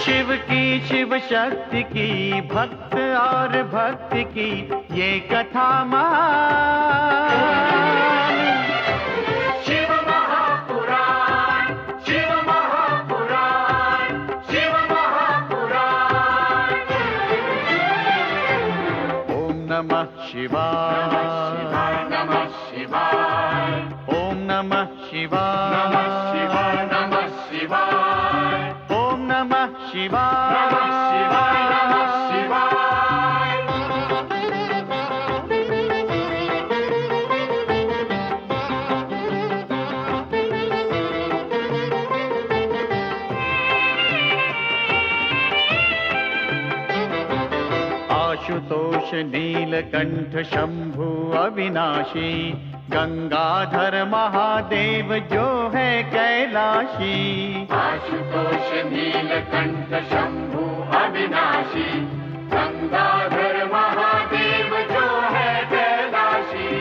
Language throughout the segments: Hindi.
शिव की शिव शक्ति की भक्त और भक्ति की ये कथा महान। शिव महापुराण, शिव महापुराण, शिव महापुराण। ओम नमः शिवाय, नमः शिवाय, ओम नमः शिवाय, नमः शिवाय, नमः शिवाय, ओम नमः शिवाय, नमः शिवाय, नमः शिवाय। आशुतोष नीलकंठ शंभु अविनाशी, गंगाधर महादेव जो है कैलाशी। आशुतोष नीलकंठ शंभु अविनाशी, गंगाधर महादेव जो है कैलाशी।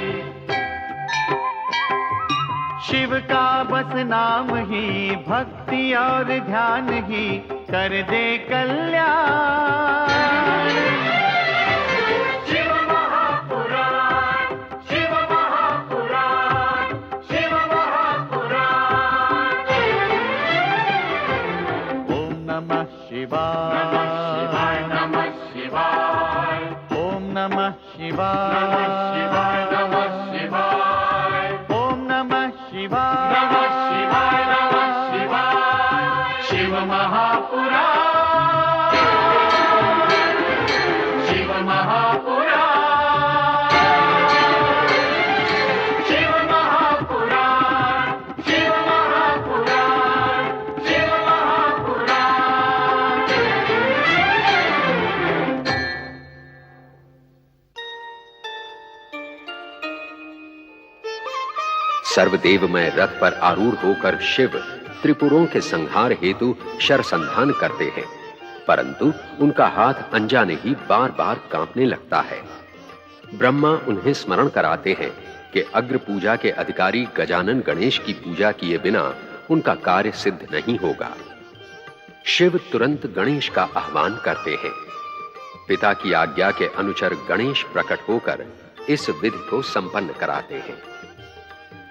शिव का बस नाम ही भक्ति और ध्यान ही कर दे कल्याण। शिव महापुराण, शिव महापुराण, शिव महापुराण। ओम नमः शिवाय, नमः शिवाय, ओम नमः शिवाय, नमः शिवाय, नमः शिवाय, ओम नमः शिवाय, नमः शिवाय, नमः शिवाय। शिव महापुराण, शिव महापुराण, शिव महापुराण, शिव महापुराण, शिव महापुराण। सर्वदेवमय रथ पर आरूढ़ होकर शिव त्रिपुरों के संहार हेतु शरसंधान करते हैं, परंतु उनका हाथ अनजाने ही बार-बार कांपने लगता है। ब्रह्मा उन्हें स्मरण कराते हैं कि अग्र पूजा के अधिकारी गजानन गणेश की पूजा किए बिना उनका कार्य सिद्ध नहीं होगा। शिव तुरंत गणेश का आह्वान करते हैं। पिता की आज्ञा के अनुचर गणेश प्रकट होकर इस विधि को संपन्न कराते हैं।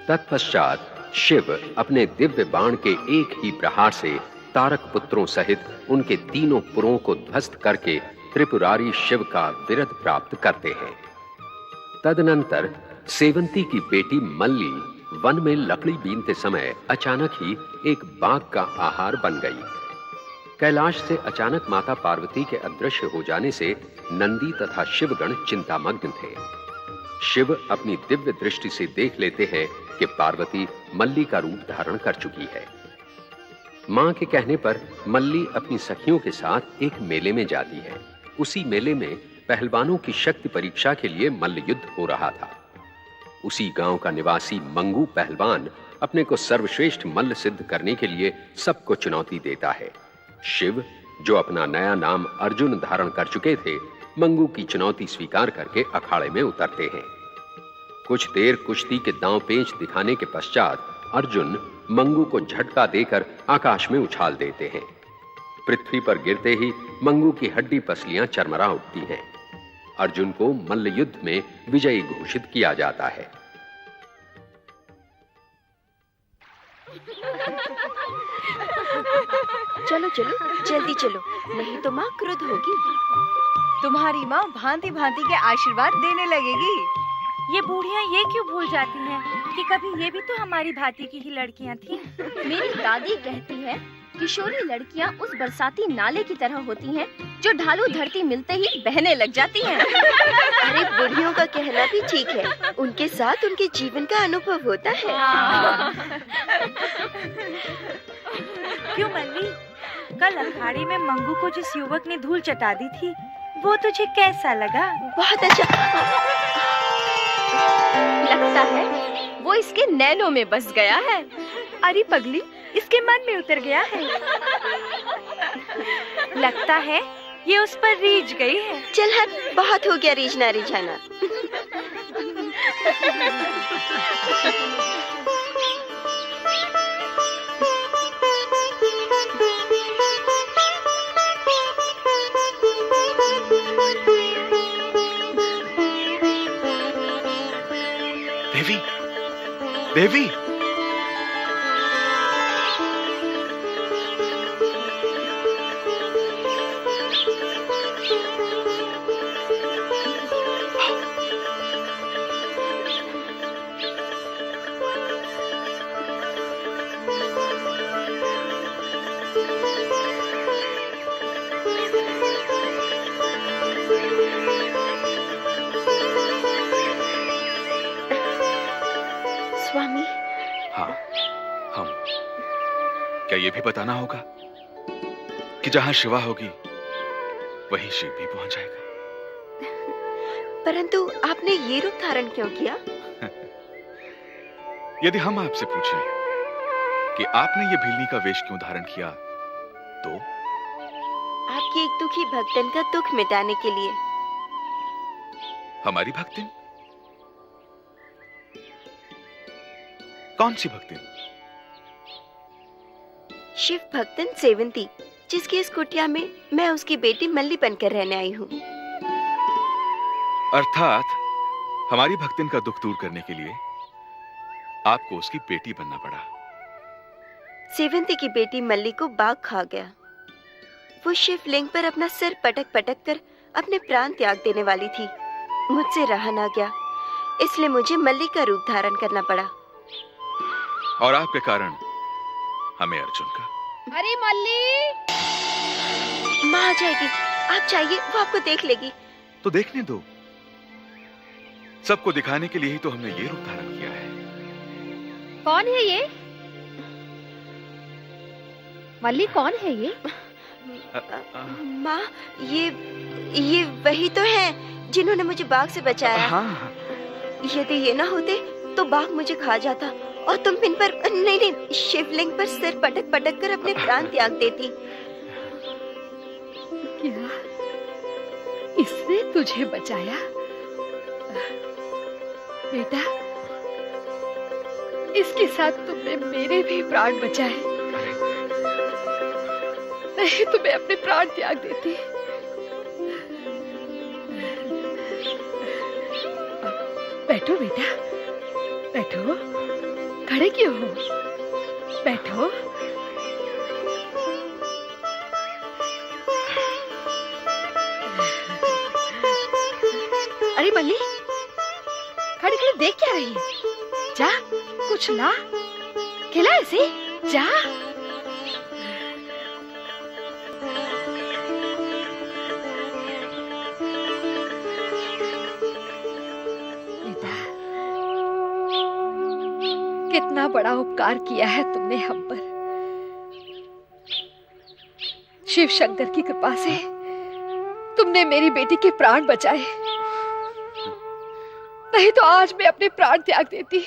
तत्पश्चात शिव अपने दिव्य बाण के एक ही प्रहार से तारक पुत्रों सहित उनके तीनों पुरों को ध्वस्त करके त्रिपुरारी शिव का विरध प्राप्त करते हैं। तदनंतर सेवंती की बेटी मल्ली वन में लकड़ी बीनते समय अचानक ही एक बाघ का आहार बन गई। कैलाश से अचानक माता पार्वती के अदृश्य हो जाने से नंदी तथा शिवगण चिंतामग्न थे। शिव अपनी दिव्य दृष्टि से देख लेते हैं कि पार्वती मल्ली का रूप धारण कर चुकी है। मां के कहने पर मल्ली अपनी सखियों के साथ एक मेले में जाती है। उसी मेले में पहलवानों की शक्ति परीक्षा के लिए मल्ल युद्ध हो रहा था। उसी गांव का निवासी मंगू पहलवान अपने को सर्वश्रेष्ठ मल्ल सिद्ध करने के लिए सबको चुनौती देता है। शिव, जो अपना नया नाम अर्जुन धारण कर चुके थे, मंगू की चुनौती स्वीकार करके अखाड़े में उतरते हैं। कुछ देर कुश्ती के दांव पेंच दिखाने के पश्चात अर्जुन मंगू को झटका देकर आकाश में उछाल देते हैं। पृथ्वी पर गिरते ही मंगू की हड्डी पसलियां चरमरा उठती हैं। अर्जुन को मल्ल युद्ध में विजयी घोषित किया जाता है। चलो चलो जल्दी चलो, नहीं तो माँ क्रुद्ध होगी। तुम्हारी माँ भांति भांति के आशीर्वाद देने लगेगी। ये बूढ़ियाँ ये क्यों भूल जाती हैं कि कभी ये भी तो हमारी भांति की ही लड़कियाँ थीं। मेरी दादी कहती है किशोरी लड़कियाँ उस बरसाती नाले की तरह होती हैं जो ढालू धरती मिलते ही बहने लग जाती हैं। अरे बूढ़ियों का कहना भी ठीक है, उनके साथ उनके जीवन का अनुभव होता है। क्यों मल्ली, कल अखाड़े में मंगू को जिस युवक ने धूल चटा दी थी, वो तुझे कैसा लगा? बहुत अच्छा। लगता है वो इसके नैनों में बस गया है। अरे पगली, इसके मन में उतर गया है। लगता है ये उस पर रीझ गई है। चल हट, बहुत हो गया रीझना रिझाना। देवी, स्वामी, हाँ, हम। क्या ये भी बताना होगा कि जहां शिवा होगी वहीं शिव भी पहुंच जाएगा? परंतु आपने ये रूप धारण क्यों किया? यदि हम आपसे पूछें कि आपने ये भिल्ली का वेश क्यों धारण किया, तो आपकी एक दुखी भक्तन का दुख मिटाने के लिए। हमारी भक्तिन? कौन सी भक्तिन? शिव भक्तन सेवंती, जिसकी इस कुटिया में मैं उसकी बेटी मल्ली बनकर रहने आई हूँ। अर्थात हमारी भक्तिन का दुख दूर करने के लिए आपको उसकी बेटी बनना पड़ा। सेवंती की बेटी मल्ली को बाघ खा गया। वो शिवलिंग पर अपना सिर पटक पटक कर अपने प्राण त्याग देने वाली थी। मुझसे रहा ना गया, इसलिए मुझे मल्ली का रूप धारण करना पड़ा। और आपके कारण हमें अर्जुन का। अरे मल्ली, माँ आ जाएगी, आप चाहिए, वो आपको देख लेगी। तो देखने दो, सबको दिखाने के लिए ही तो हमने ये रूप धारण किया है। कौन है ये? मल्ली, कौन है ये? माँ, ये वही तो है जिन्होंने मुझे बाघ से बचाया। हाँ। यदि ये ना होते तो बाघ मुझे खा जाता और तुम इन पर नहीं शिवलिंग पर सिर पटक पटक कर अपने प्राण त्याग देती। क्या इसने तुझे बचाया? बेटा, इसके साथ तुमने मेरे भी प्राण बचाए। नहीं तो मैं अपने प्राण त्याग देती। बैठो बेटा, बैठो। खड़े क्यों हो? बैठो। अरे मल्ली, खड़े खड़े देख क्या रही है? जा, कुछ ला, खिला इसे, जा। कितना बड़ा उपकार किया है तुमने हम पर। शिव शंकर की कृपा से तुमने मेरी बेटी के प्राण बचाए, नहीं तो आज मैं अपने प्राण त्याग देती।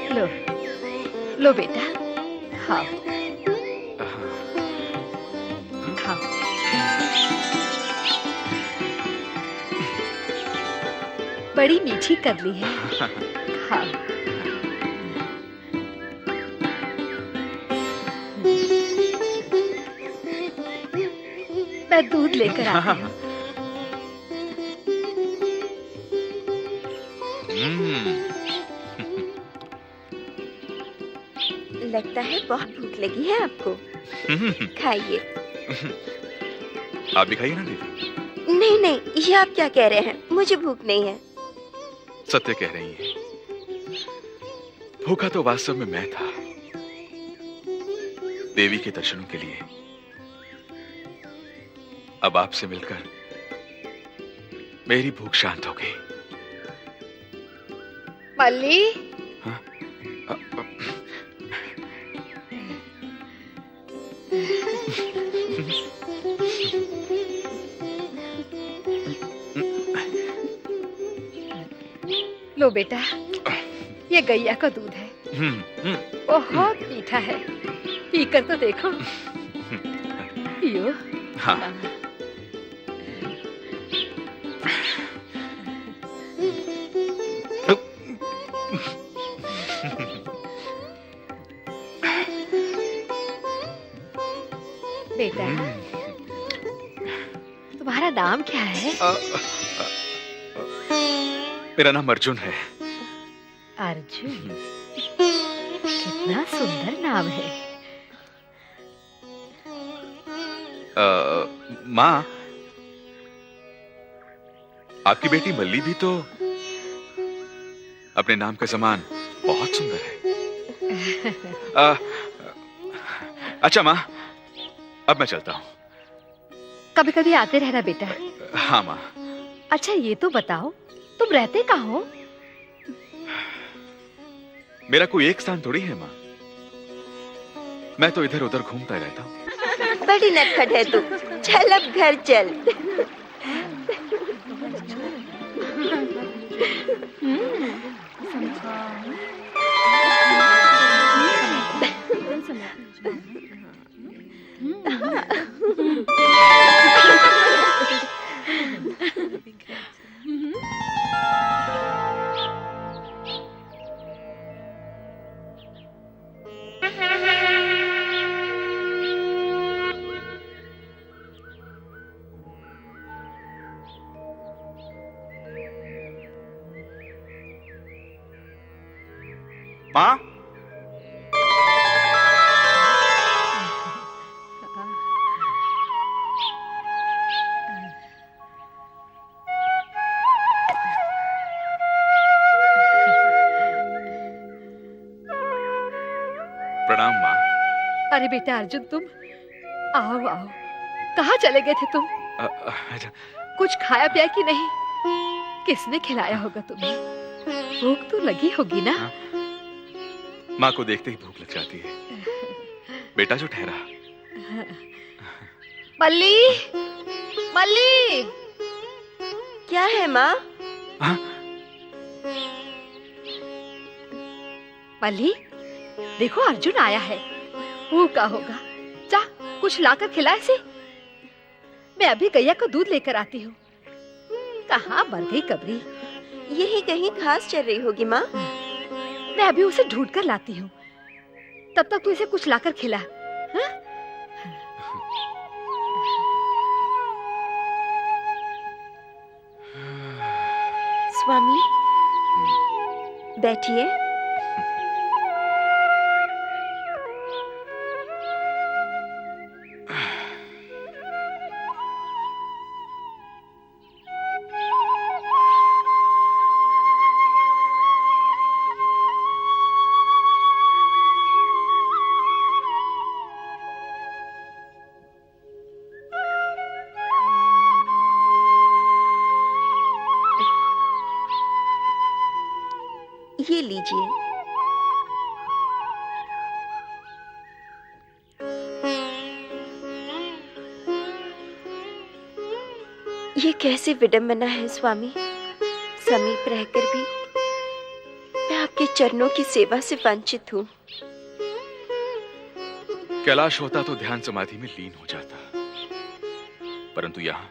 लो, लो बेटा, खाओ, खाओ। बड़ी मीठी कर ली है, खाओ। मैं दूध लेकर आती हूँ। लगता है बहुत भूख लगी है आपको। खाइए। आप भी खाइए ना दीदी। नहीं, ये आप क्या कह रहे हैं? मुझे भूख नहीं है। सत्य कह रही हैं। भूखा तो वास्तव में मैं था, देवी के दर्शनों के लिए। अब आपसे मिलकर मेरी भूख शांत हो गई। मल्ली, हाँ? लो बेटा, ये गैया का दूध है, बहुत मीठा है, पीकर तो देखो। पियो। हाँ। बेटा, तुम्हारा नाम क्या है? मेरा नाम अर्जुन है। अर्जुन, कितना सुंदर नाम है। माँ, आपकी बेटी मल्ली भी तो अपने नाम के समान बहुत सुंदर है। अच्छा माँ, अब मैं चलता हूँ। कभी कभी आते रहना बेटा। हाँ माँ। अच्छा ये तो बताओ, तुम रहते कहाँ हो? मेरा कोई एक स्थान थोड़ी है माँ, मैं तो इधर उधर घूमता रहता हूँ। बड़ी नटखट है तू। चल अब घर चल। माँ, प्रणाम माँ। अरे बेटा अर्जुन, तुम आओ आओ। कहाँ चले गए थे तुम? कुछ खाया पिया कि नहीं? किसने खिलाया होगा तुम्हें? भूख तो लगी होगी ना? माँ को देखते ही भूख लग जाती है। बेटा जो ठहरा। मल्ली, मल्ली। क्या है माँ? मल्ली, देखो अर्जुन आया है। भूखा होगा, जा कुछ लाकर खिला इसे। मैं अभी गैया का दूध लेकर आती हूँ। कहाँ मर गई कबरी? यही कहीं घास चल रही होगी माँ। मैं अभी उसे ढूंढ कर लाती हूँ। तब तक तू इसे कुछ लाकर खिला। हाँ? स्वामी, बैठिए। ये लीजिए। ये कैसे विडंबना है स्वामी, समीप रहकर भी मैं आपके चरणों की सेवा से वंचित हूँ। कैलाश होता तो ध्यान समाधि में लीन हो जाता, परंतु यहाँ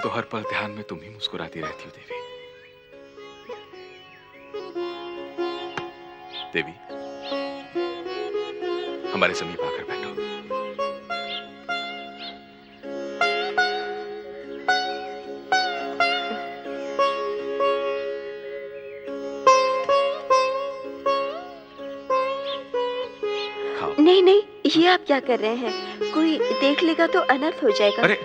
तो हर पल ध्यान में तुम ही मुस्कुराती रहती हो देवी। देवी, हमारे समीप आकर बैठो। नहीं नहीं, ये आप क्या कर रहे हैं? कोई देख लेगा तो अनर्थ हो जाएगा। अरे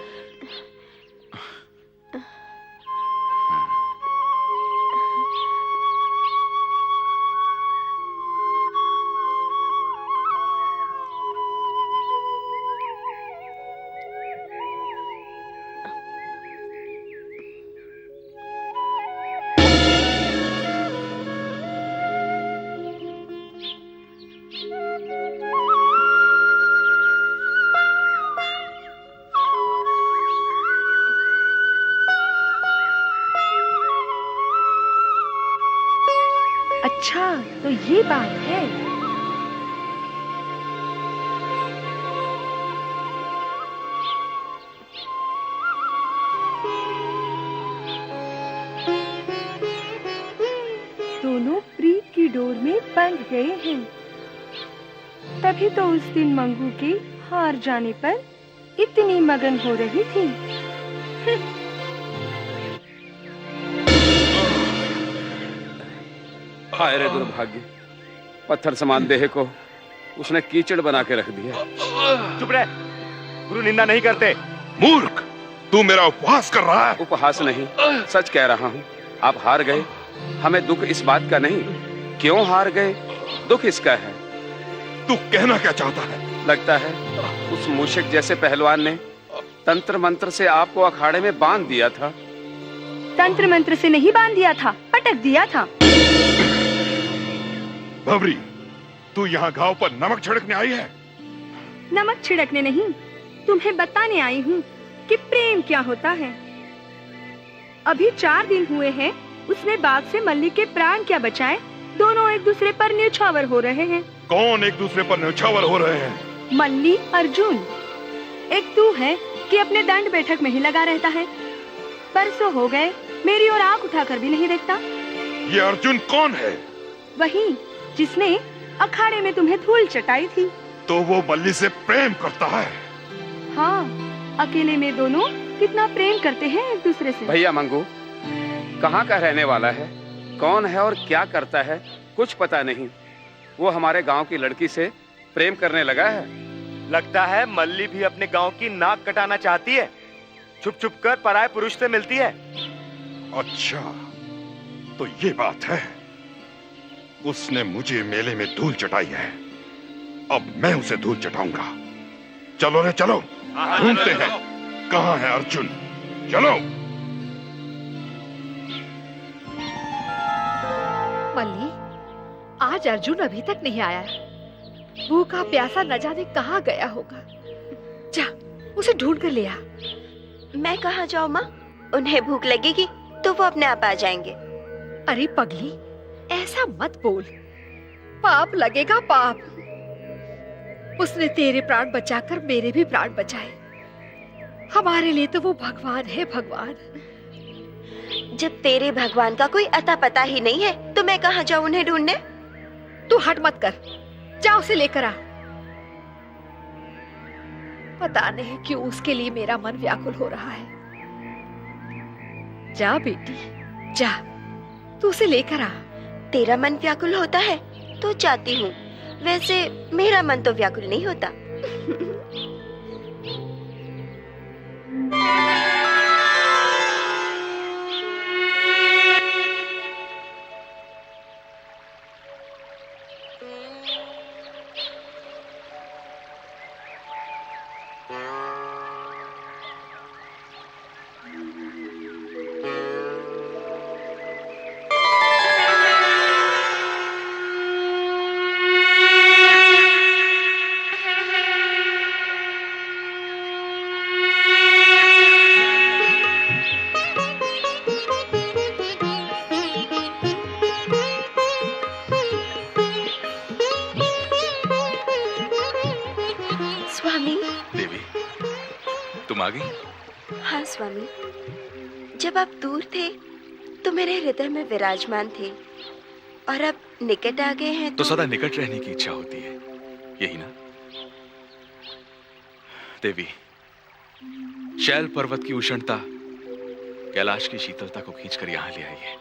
अच्छा, तो ये बात है। दोनों प्रीत की डोर में बंध गए हैं। तभी तो उस दिन मंगू के हार जाने पर इतनी मगन हो रही थी। हाय रे दुर्भाग्य, पत्थर समान देह को उसने कीचड़ बना के रख दिया। चुप रह, गुरु निंदा नहीं करते। मूर्ख, तू मेरा उपहास कर रहा है। उपहास नहीं, सच कह रहा हूँ। आप हार गए, हमें दुख इस बात का नहीं। क्यों हार गए, दुख इसका है। तू कहना क्या चाहता है? लगता है उस मूषक जैसे पहलवान ने तंत्र मंत्र से आपको अखाड़े में बांध दिया था। तंत्र मंत्र से नहीं बांध दिया था, पटक दिया था। भवरी, तू यहाँ घाव पर नमक छिड़कने आई है? नमक छिड़कने नहीं, तुम्हें बताने आई हूँ कि प्रेम क्या होता है। अभी 4 दिन हुए हैं उसने बाघ से मल्ली के प्राण क्या बचाए। दोनों एक दूसरे पर न्यौछावर हो रहे हैं। कौन एक दूसरे पर न्यौछावर हो रहे हैं? मल्ली, अर्जुन। एक तू है कि अपने दंड बैठक में ही लगा रहता है। परसों हो गए मेरी ओर आंख उठाकर भी नहीं देखता। ये अर्जुन कौन है? वही जिसने अखाड़े में तुम्हें धूल चटाई थी। तो वो मल्ली से प्रेम करता है? हाँ, अकेले में दोनों कितना प्रेम करते हैं एक दूसरे से। भैया मंगू कहाँ का रहने वाला है, कौन है और क्या करता है, कुछ पता नहीं। वो हमारे गांव की लड़की से प्रेम करने लगा है। लगता है मल्ली भी अपने गांव की नाक कटाना चाहती है। छुप छुप कर पराये पुरुष से मिलती है। अच्छा, तो ये बात है। उसने मुझे मेले में धूल चटाई है, अब मैं उसे धूल चटाऊंगा। चलो रे चलो, ढूंढते हैं कहाँ है अर्जुन। चलो। मल्ली, आज अर्जुन अभी तक नहीं आया। भूखा प्यासा न जाने कहाँ गया होगा। जा, उसे ढूंढ कर ले आ। मैं कहाँ जाऊँ माँ? उन्हें भूख लगेगी तो वो अपने आप आ जाएंगे। अरे पगली, ऐसा मत बोल, पाप लगेगा पाप। उसने तेरे प्राण बचाकर मेरे भी प्राण बचाए। हमारे लिए तो वो भगवान है, भगवान। जब तेरे भगवान का कोई अता पता ही नहीं है तो मैं कहाँ जाऊँ उन्हें ढूंढने? तू हट मत कर, जा उसे लेकर आ। पता नहीं क्यों उसके लिए मेरा मन व्याकुल हो रहा है। जा बेटी, जा, तू उसे लेकर आ। तेरा मन व्याकुल होता है तो जाती हूँ, वैसे मेरा मन तो व्याकुल नहीं होता। तुम आ गई? हाँ स्वामी, जब आप दूर थे तो मेरे हृदय में विराजमान थे, और अब निकट आ गए हैं तो सदा निकट रहने की इच्छा होती है, यही ना? देवी, शैल पर्वत की उष्णता कैलाश की शीतलता को खींचकर यहां ले आई है।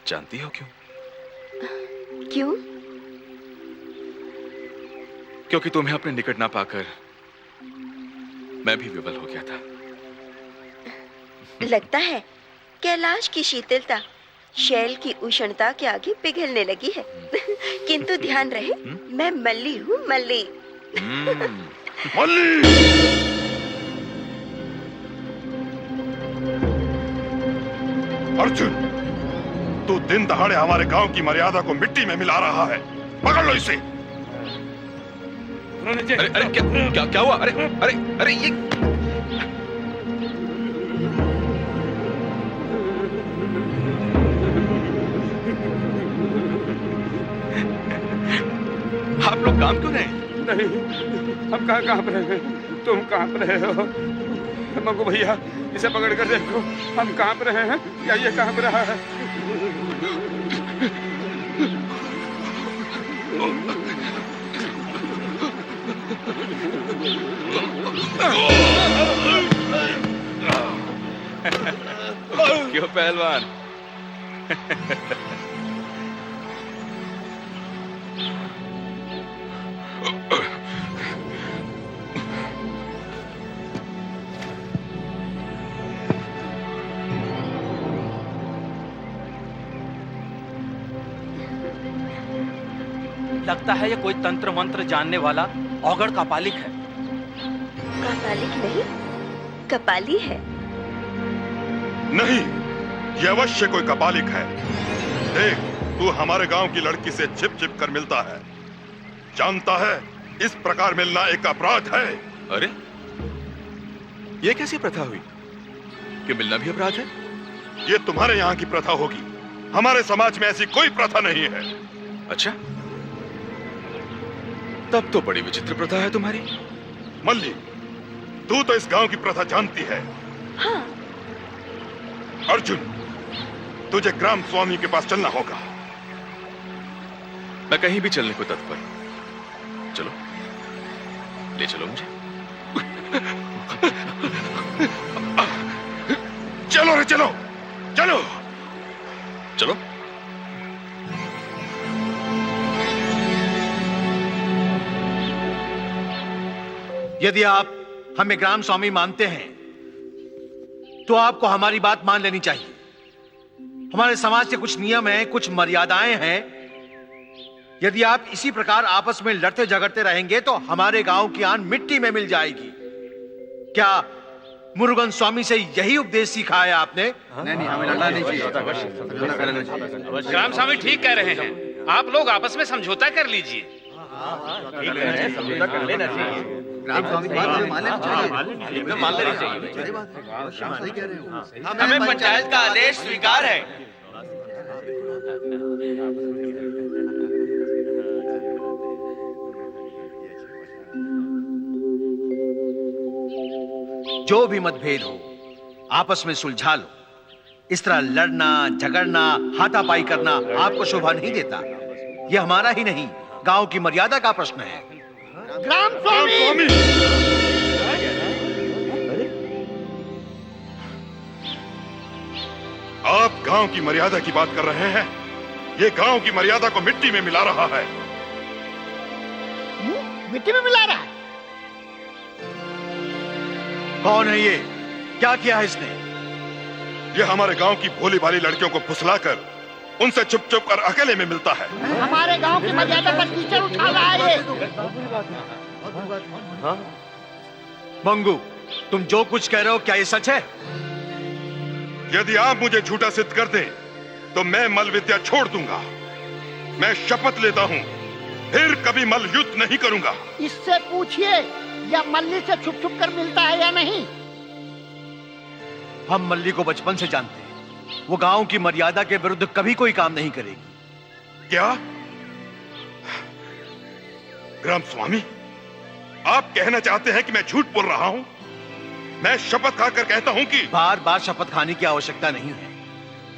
जानती हो क्यों? क्यों? क्योंकि तुम्हें अपने निकट ना पाकर मैं भी विवल हो गया था। लगता है कैलाश की शीतलता शैल की उष्णता के आगे पिघलने लगी है। किंतु ध्यान रहे, मैं मल्ली हूँ, मल्ली। मल्ली! अर्जुन, तू दिन दहाड़े हमारे गांव की मर्यादा को मिट्टी में मिला रहा है। पकड़ लो इसे। अरे अरे क्या हुआ? अरे अरे अरे ये आप लोग काम क्यों नहीं? नहीं, हम कहाँ कांप रहे हैं, तुम कांप रहे हो। मंगू भैया, इसे पकड़ कर देखो, हम कांप रहे हैं या ये कांप रहा है? क्यों पहलवान? लगता है ये कोई तंत्र मंत्र जानने वाला औगड़ कापालिक है। कापालिक नहीं, कपाली है। नहीं, ये अवश्य कोई कपालिक है। देख, तू हमारे गांव की लड़की से छिप छिप कर मिलता है। जानता है, इस प्रकार मिलना एक अपराध है। अरे, ये कैसी प्रथा हुई कि मिलना भी अपराध है? ये तुम्हारे यहाँ की प्रथा होगी। हमारे समाज में ऐसी कोई प्रथा नहीं है। अच्छा, तब तो बड़ी विचित्र प्रथा है तुम्हारी। मल्ली, तू तो इस गांव की प्रथा जानती है। हाँ। अर्जुन, तुझे ग्राम स्वामी के पास चलना होगा। मैं कहीं भी चलने को तत्पर। चलो, ले चलो मुझे। चलो रे, चलो चलो चलो। यदि आप हमें ग्राम स्वामी मानते हैं तो आपको हमारी बात मान लेनी चाहिए। हमारे समाज के कुछ नियम हैं, कुछ मर्यादाएं हैं। यदि आप इसी प्रकार आपस में लड़ते झगड़ते रहेंगे तो हमारे गांव की आन मिट्टी में मिल जाएगी। क्या मुरुगन स्वामी से यही उपदेश सीखा है आपने? नहीं, हमें लड़ना नहीं चाहिए। ग्राम स्वामी ठीक कह रहे हैं। आप लोग आपस में समझौता कर लीजिए। समझौता कर लेना चाहिए। ग्राम स्वामी बात मान लेना चाहिए। एकदम मान लेना चाहिए। सही बात है, सही कह रहे हो। हमें पंचायत का आदेश स्वीकार है। जो भी मतभेद हो आपस में सुलझा लो। इस तरह लड़ना झगड़ना हाथापाई करना आपको शोभा नहीं देता। यह हमारा ही नहीं, गांव की मर्यादा का प्रश्न है। ग्राम स्वामी! आप गांव की मर्यादा की बात कर रहे हैं? ये गांव की मर्यादा को मिट्टी में मिला रहा है। मिट्टी में मिला रहा है? कौन है ये? क्या किया है इसने? ये हमारे गांव की भोली भाली लड़कियों को फुसलाकर उनसे चुप चुप कर अकेले में मिलता है। हमारे गांव की मर्यादा पर कीचड़ उठा रहा है ये। मंगू, तुम जो कुछ कह रहे हो क्या ये सच है? यदि आप मुझे झूठा सिद्ध कर दें तो मैं मल विद्या छोड़ दूंगा। मैं शपथ लेता हूं, फिर कभी मल युद्ध नहीं करूंगा। इससे पूछिए या मल्ली से छुप छुप कर मिलता है या नहीं। हम मल्ली को बचपन से जानते हैं। वो गांव की मर्यादा के विरुद्ध कभी कोई काम नहीं करेगी। क्या? ग्राम स्वामी, आप कहना चाहते हैं कि मैं झूठ बोल रहा हूं? मैं शपथ खाकर कहता हूं कि बार बार शपथ खाने की आवश्यकता नहीं है।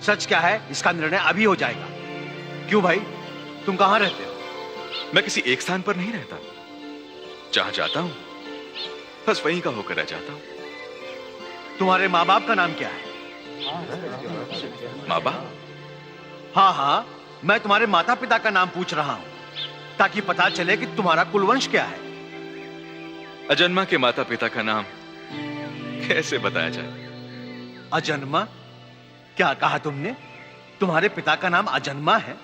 सच क्या है इसका निर्णय अभी हो जाएगा। क्यों भाई, तुम कहां रहते हो? मैं किसी एक स्थान पर नहीं रहता। जहां जाता हूं बस वहीं का होकर रह जाता हूं। तुम्हारे माँ बाप का नाम क्या है? माँ बाप? हाँ हाँ, मैं तुम्हारे माता पिता का नाम पूछ रहा हूं ताकि पता चले कि तुम्हारा कुलवंश क्या है। अजन्मा के माता पिता का नाम कैसे बताया जाए? अजन्मा? क्या कहा तुमने? तुम्हारे पिता का नाम अजन्मा है?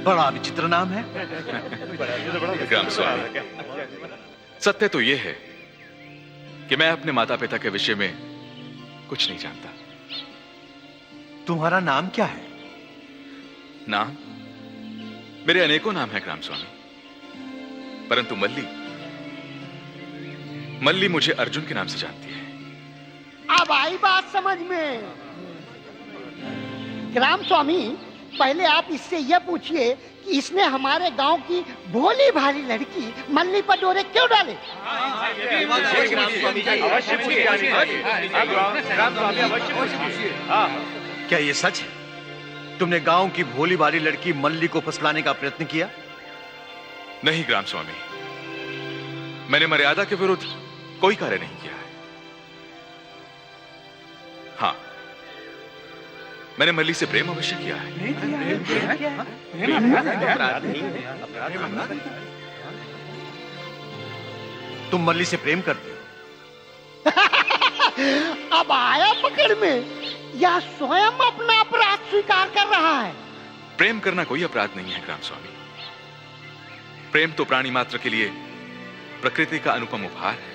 बड़ा विचित्र नाम है। ग्राम स्वामी, सत्य तो यह है कि मैं अपने माता पिता के विषय में कुछ नहीं जानता। तुम्हारा नाम क्या है? नाम? मेरे अनेकों नाम है ग्राम स्वामी, परंतु मल्ली मुझे अर्जुन के नाम से जानती है। अब आई बात समझ में। ग्राम स्वामी, पहले आप इससे यह पूछिए कि इसने हमारे गांव की भोली भाली लड़की मल्ली पर डोरे क्यों डाले? क्या ये सच है? तुमने गांव की भोली भाली लड़की मल्ली को फुसलाने का प्रयत्न किया? नहीं ग्राम स्वामी, मैंने मर्यादा के विरुद्ध कोई कार्य नहीं किया है। हाँ, मैंने मल्ली से प्रेम अवश्य किया है। तुम मल्ली से प्रेम करते हो? अब आया पकड़ में, या स्वयं अपना अपराध स्वीकार कर रहा है? प्रेम करना कोई अपराध नहीं है ग्राम स्वामी। प्रेम तो प्राणी मात्र के लिए प्रकृति का अनुपम उपहार है।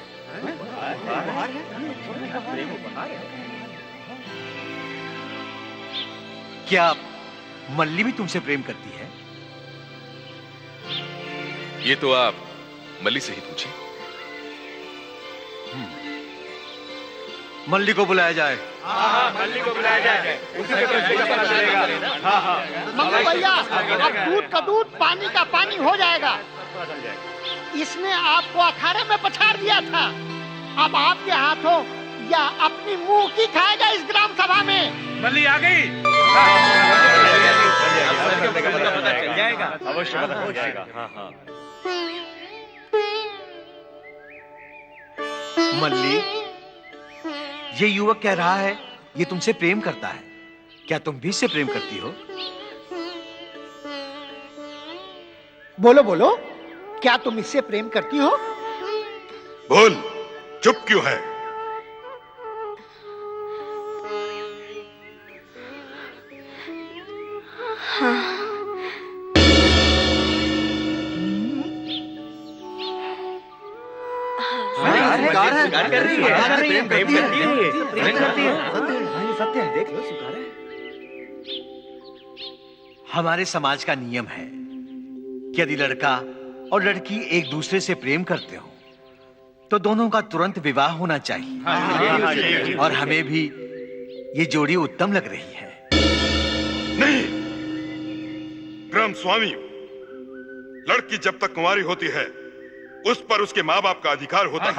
क्या मल्ली भी तुमसे प्रेम करती है? ये तो आप मल्ली से ही पूछिए। मल्ली को बुलाया जाए। मल्ली को बुलाया जाए। मंगू भैया, अब दूध का दूध, पानी का पानी हो जाएगा। इसने आपको अखाड़े में पछाड़ दिया था, अब आपके हाथों या अपनी मुंह की खाएगा इस ग्राम सभा में। मल्ली आ गई। अवश्य पता चल जाएगा। मल्ली, ये युवक कह रहा है ये तुमसे प्रेम करता है। क्या तुम भी इससे प्रेम करती हो? बोलो बोलो, क्या तुम इससे प्रेम करती हो? बोल, चुप क्यों है? हमारे समाज का नियम है कि यदि लड़का और लड़की एक दूसरे से प्रेम करते हो तो दोनों का तुरंत विवाह होना चाहिए। और हमें भी ये जोड़ी उत्तम लग रही है। नहीं, ग्राम स्वामी, लड़की जब तक कुंवारी होती है उस पर उसके माँ बाप का अधिकार होता है।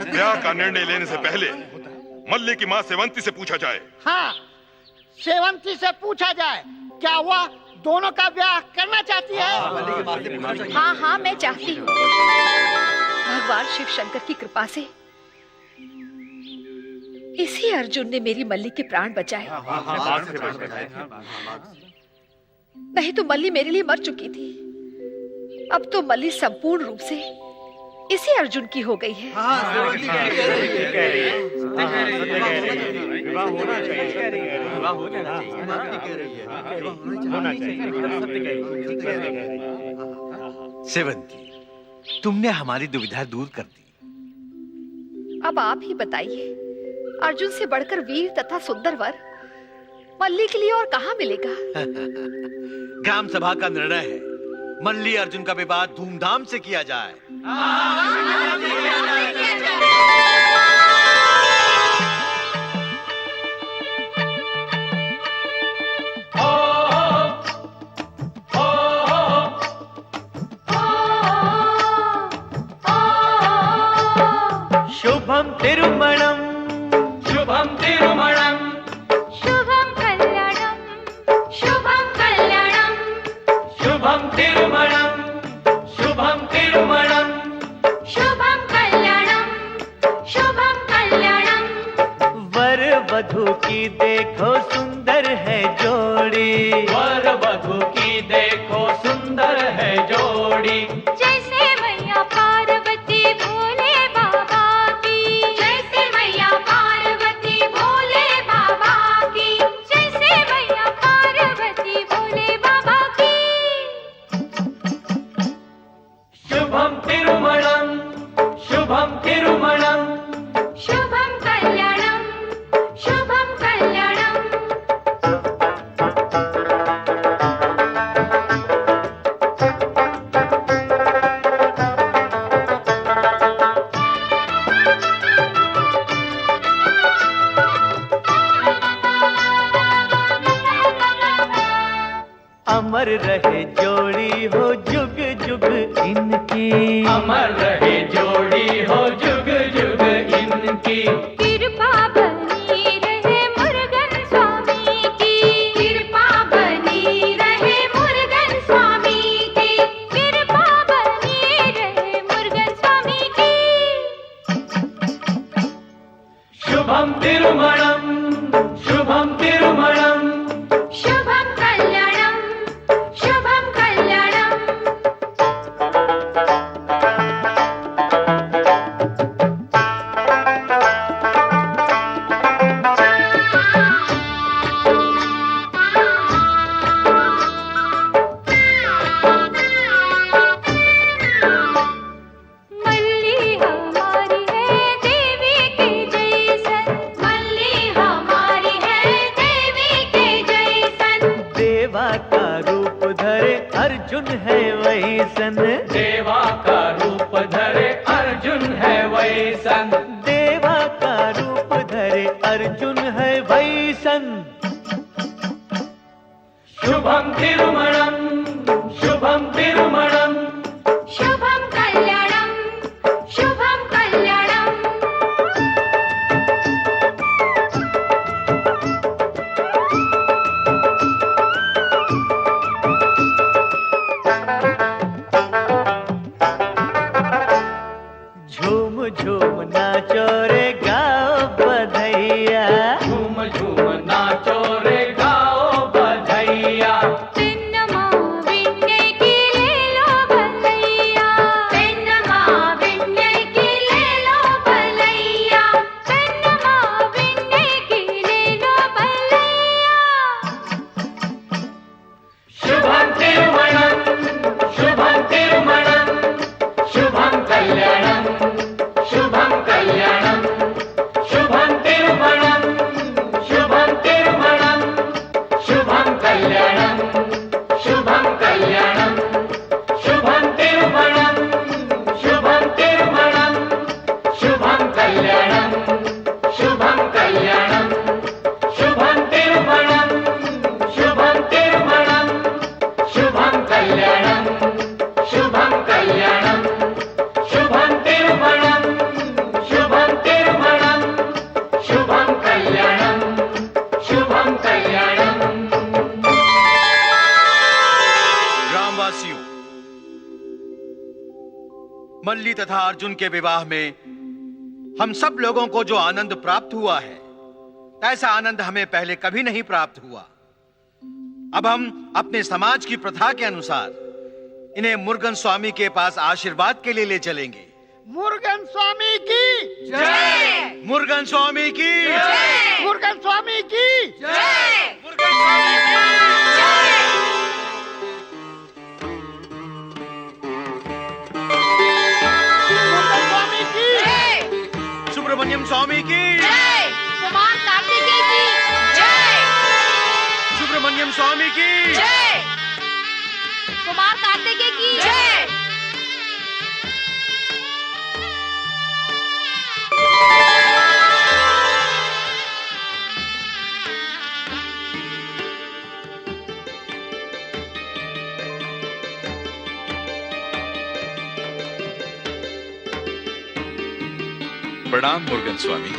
ब्याह का निर्णय लेने से पहले मल्ली की माँ सेवंती से पूछा जाए। हाँ, सेवंती से पूछा जाए, क्या वह दोनों का ब्याह करना चाहती है? हाँ हाँ, मैं चाहती हूँ। भगवान शिव शंकर की कृपा से इसी अर्जुन ने मेरी मल्ली के प्राण बचाए। नहीं तो मल्ली मेरे लिए मर चुकी थी। अब तो मल्ली संपूर्ण रूप से इसी अर्जुन की हो गई है। सेवंती, तुमने हमारी दुविधा दूर कर दी। अब आप ही बताइए, अर्जुन से बढ़कर वीर तथा सुंदर वर मल्ली के लिए और कहाँ मिलेगा? ग्राम सभा का निर्णय है, मल्ली अर्जुन का विवाह धूमधाम से किया जाए। शुभम तिरुमणम, शुभम तिरुमणम, शुभम कल्याणम, शुभम कल्याणम, शुभम तिरुमणम, शुभम तिरुमणम, शुभम कल्याणम, शुभम कल्याणम। वर वधु की देखो सुंदर है जोड़ी, वर वधु की देखो सुंदर है जोड़ी। जैसे मैया पार्वती भोले बाबा की, जैसे मैया पार्वती भोले बाबा की, जैसे मैया पार्वती भोले बाबा की। शुभम तिरुमणम, शुभम तिरुमणम, शुभम कल्याणम, शुभम कल्याणम। अमर रहे जोड़ी हो जुग जुग इनकी, अमर रहे जोड़ी हो जुग जुग इनकी। कृपा बनी रहे मुरुगन स्वामी की, कृपा बनी रहे मुरुगन स्वामी की, कृपा बनी रहे मुरुगन स्वामी अर्जुन है वैसन, देवा का रूप धरे अर्जुन है वैसन, देवा का रूप धरे अर्जुन है वैसन। शुभम तिरुमणम, शुभम तिरुमणम, शुभम कल्याणम, शुभम कल्याणम। झूम झूम नाचो रे गाओ बधैया, झूम झूम नाचो रे गाओ बधैया। पेन्नमा विन्ने की ले लो भलैया, पेन्नमा विन्ने की ले लो भलैया, पेन्नमा विन्ने की ले लो भलैया। शुभम तिरुमणम, शुभम तिरुमणम, शुभम कल्याणम, शुभम कल्याणम, शुभम तिरुमणम, शुभम तिरुमणम, शुभम कल्याणम, शुभम कल्याणम, शुभम तिरुमणम, शुभम तिरुमणम, शुभम कल्याणम, शुभम कल्याणम, शुभम तिरुमणम, शुभम तिरुमणम, शुभम कल्याणम, शुभम कल्याणम, शुभम तिरुमणम, शुभम तिरुमणम, शुभम कल्याणम, शुभम कल्याणम। ग्रामवासियों, मल्ली तथा अर्जुन के विवाह में हम सब लोगों को जो आनंद प्राप्त हुआ है, ऐसा आनंद हमें पहले कभी नहीं प्राप्त हुआ। अब हम अपने समाज की प्रथा के अनुसार इन्हें मुरुगन स्वामी के पास आशीर्वाद के लिए ले चलेंगे। मुरुगन स्वामी की जय, मुरुगन स्वामी की जय, मुरुगन स्वामी की जय, मुरुगन स्वामी की जय। मुरुगन स्वामी की जय, सुब्रमण्यम स्वामी की जय, कुमार कार्तिकेय की जय, सुब्रमण्यम स्वामी की जय, कुमार कार्तिकेय की जय। प्रणाम मुरुगन स्वामी।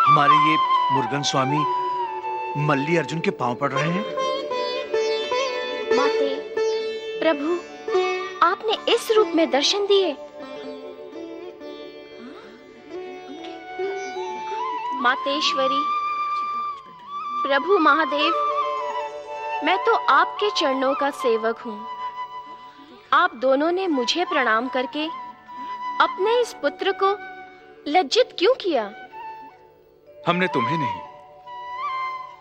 हमारे ये मुरुगन स्वामी मल्ली अर्जुन के पांव पड़ रहे हैं। माते, प्रभु, आपने इस रूप में दर्शन दिए। मातेश्वरी, प्रभु महादेव, मैं तो आपके चरणों का सेवक हूँ। आप दोनों ने मुझे प्रणाम करके अपने इस पुत्र को लज्जित क्यों किया? हमने तुम्हें नहीं,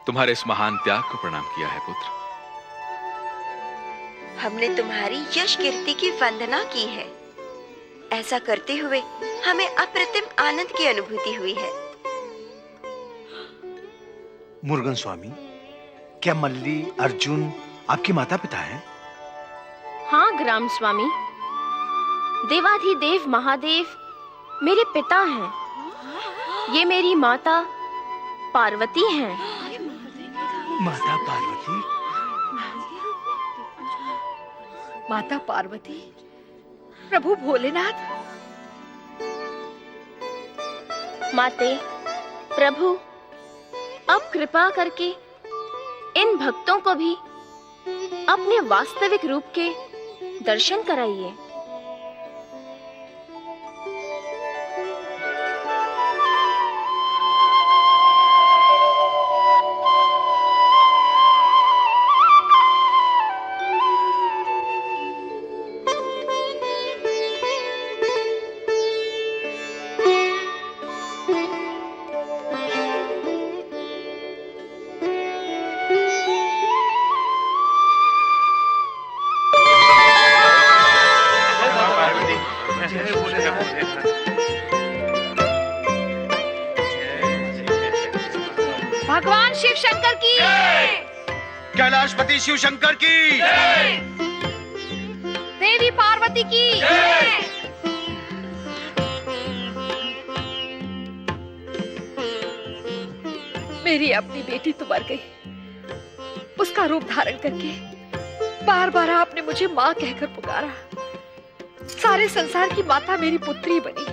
तुम्हारे इस महान त्याग को प्रणाम किया है पुत्र। हमने तुम्हारी यश कीर्ति की वंदना की है। ऐसा करते हुए हमें अप्रतिम आनंद की अनुभूति हुई है। मुरुगन स्वामी, क्या मल्ली अर्जुन आपके माता पिता हैं? हाँ ग्राम स्वामी, देवाधिदेव महादेव मेरे पिता हैं। ये मेरी माता पार्वती हैं। माता पार्वती? माता पार्वती, प्रभु भोलेनाथ। माते, प्रभु, अब कृपा करके इन भक्तों को भी अपने वास्तविक रूप के दर्शन कराइए। शंकर की, कैलाशपति शिव शंकर की, देवी पार्वती की, मेरी अपनी बेटी तो मर गई, उसका रूप धारण करके बार बार आपने मुझे माँ कहकर पुकारा। सारे संसार की माता मेरी पुत्री बनी।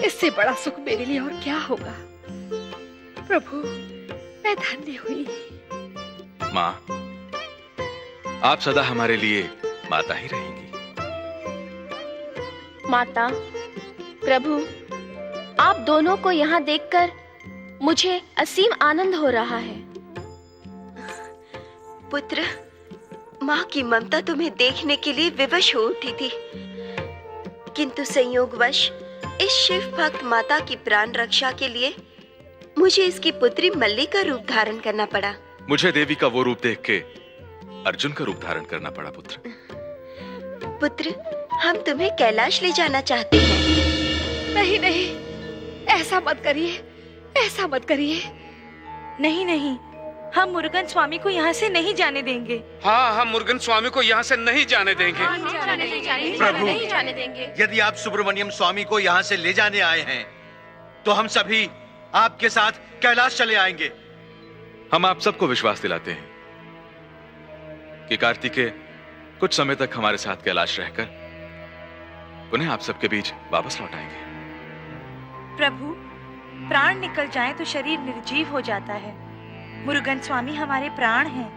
इससे बड़ा सुख मेरे लिए और क्या होगा। प्रभु, मैं धन्य हुई। माँ, आप सदा हमारे लिए माता ही रहेंगी। माता, प्रभु, आप दोनों को यहाँ देखकर मुझे असीम आनंद हो रहा है। पुत्र, माँ की ममता तुम्हें देखने के लिए विवश हो उठी थी, किंतु संयोगवश इस शिव भक्त माता की प्राण रक्षा के लिए मुझे इसकी पुत्री मल्ली का रूप धारण करना पड़ा। मुझे देवी का वो रूप देख के अर्जुन का रूप धारण करना पड़ा। पुत्र, हम तुम्हें कैलाश ले जाना चाहते हैं। नहीं नहीं, ऐसा मत करिए, ऐसा मत करिए। नहीं नहीं, हम मुरुगन स्वामी को यहाँ से नहीं जाने देंगे। हाँ, हम मुरुगन स्वामी को यहाँ से नहीं जाने देंगे। प्रभु, यदि आप सुब्रमण्यम स्वामी को यहाँ से ले जाने आए हैं, तो हम सभी आपके साथ कैलाश चले आएंगे। हम आप सबको विश्वास दिलाते हैं कि कार्तिकेय कुछ समय तक हमारे साथ कैलाश रहकर उन्हें आप सबके बीच वापस लौट आएंगे। प्रभु, प्राण निकल जाए तो शरीर निर्जीव हो जाता है। मुरुगन स्वामी हमारे प्राण हैं।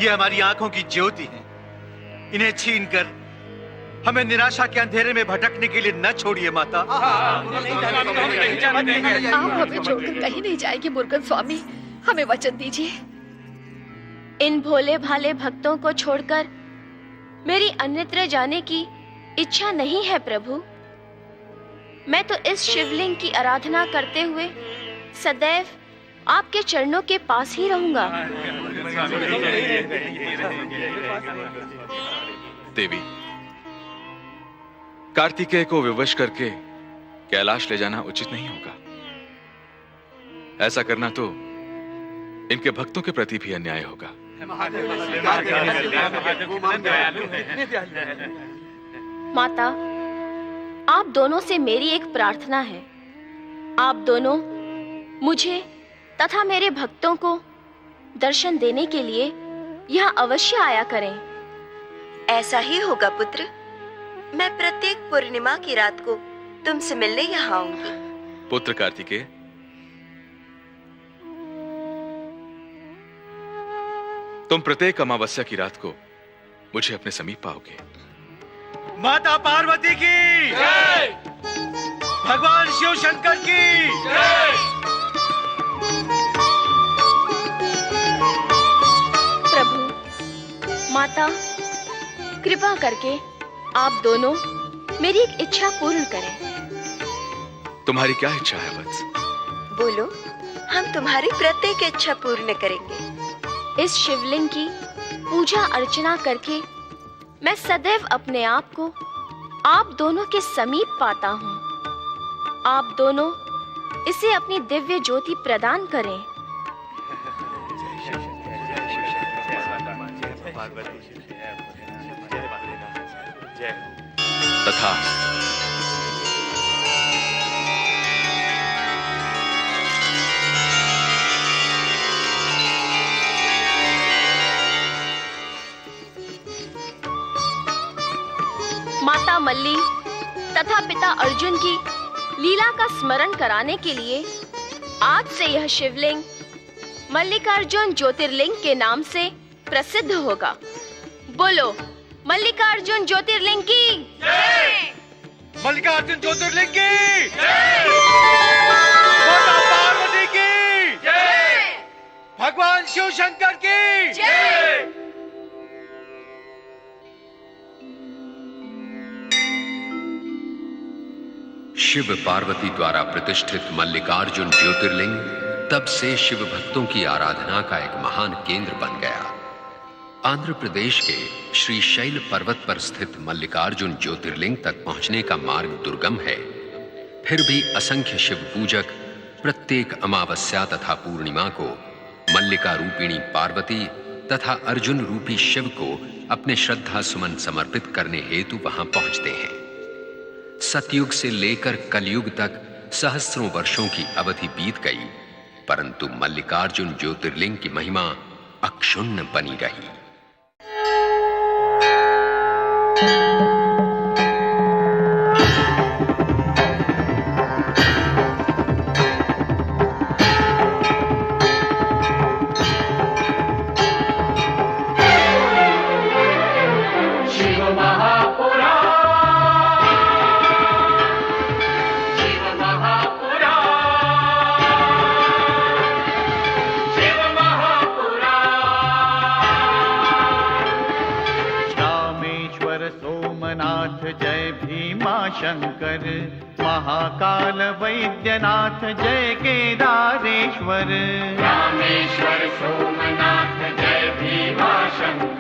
ये हमारी आंखों की ज्योति है। इन्हें छीनकर हमें निराशा के अंधेरे में भटकने के लिए न छोड़िए माता। आप हमें छोड़कर कहीं नहीं जाएंगे मुरुगन स्वामी, हमें वचन दीजिए। इन भोले भाले भक्तों को छोड़कर मेरी अन्यत्र जाने की इच्छा नहीं है प्रभु। मैं तो इस शिवलिंग की आराधना करते हुए सदैव आपके चरणों के पास ही रहूंगा। देवी, कार्तिकेय को विवश करके कैलाश ले जाना उचित नहीं होगा। ऐसा करना तो इनके भक्तों के प्रति भी अन्याय होगा। माता, आप दोनों से मेरी एक प्रार्थना है। आप दोनों मुझे तथा मेरे भक्तों को दर्शन देने के लिए यहाँ अवश्य आया करें। ऐसा ही होगा पुत्र। मैं प्रत्येक पूर्णिमा की रात को तुमसे मिलने यहाँ आऊंगी। पुत्र कार्तिकेय, तुम प्रत्येक अमावस्या की रात को मुझे अपने समीप पाओगे। माता पार्वती की जय, भगवान शिव शंकर की जय। प्रभु, माता, कृपा करके आप दोनों मेरी एक इच्छा पूर्ण करें। तुम्हारी क्या इच्छा है वत्स? बोलो, हम तुम्हारी प्रत्येक इच्छा पूर्ण करेंगे। इस शिवलिंग की पूजा अर्चना करके मैं सदैव अपने आप को आप दोनों के समीप पाता हूँ। आप दोनों इसे अपनी दिव्य ज्योति प्रदान करें। तथा माता मल्ली तथा पिता अर्जुन की लीला का स्मरण कराने के लिए आज से यह शिवलिंग मल्लिकार्जुन ज्योतिर्लिंग के नाम से प्रसिद्ध होगा। बोलो, मल्लिकार्जुन ज्योतिर्लिंग की जय। मल्लिकार्जुन ज्योतिर्लिंग की जय। माता पार्वती की जय। भगवान शिव शंकर की जय। शिव पार्वती द्वारा प्रतिष्ठित मल्लिकार्जुन ज्योतिर्लिंग तब से शिव भक्तों की आराधना का एक महान केंद्र बन गया। आंध्र प्रदेश के श्री शैल पर्वत पर स्थित मल्लिकार्जुन ज्योतिर्लिंग तक पहुंचने का मार्ग दुर्गम है। फिर भी असंख्य शिव पूजक प्रत्येक अमावस्या तथा पूर्णिमा को मल्लिका रूपिणी पार्वती तथा अर्जुन रूपी शिव को अपने श्रद्धा सुमन समर्पित करने हेतु वहां पहुंचते हैं। सतयुग से लेकर कलयुग तक सहस्रों वर्षों की अवधि बीत गई, परंतु मल्लिकार्जुन ज्योतिर्लिंग की महिमा अक्षुण्ण बनी रही। जय भीमा शंकर, महाकाल वैद्यनाथ जय केदारेश्वर। रामेश्वर सोमनाथ जय भीमा शंकर।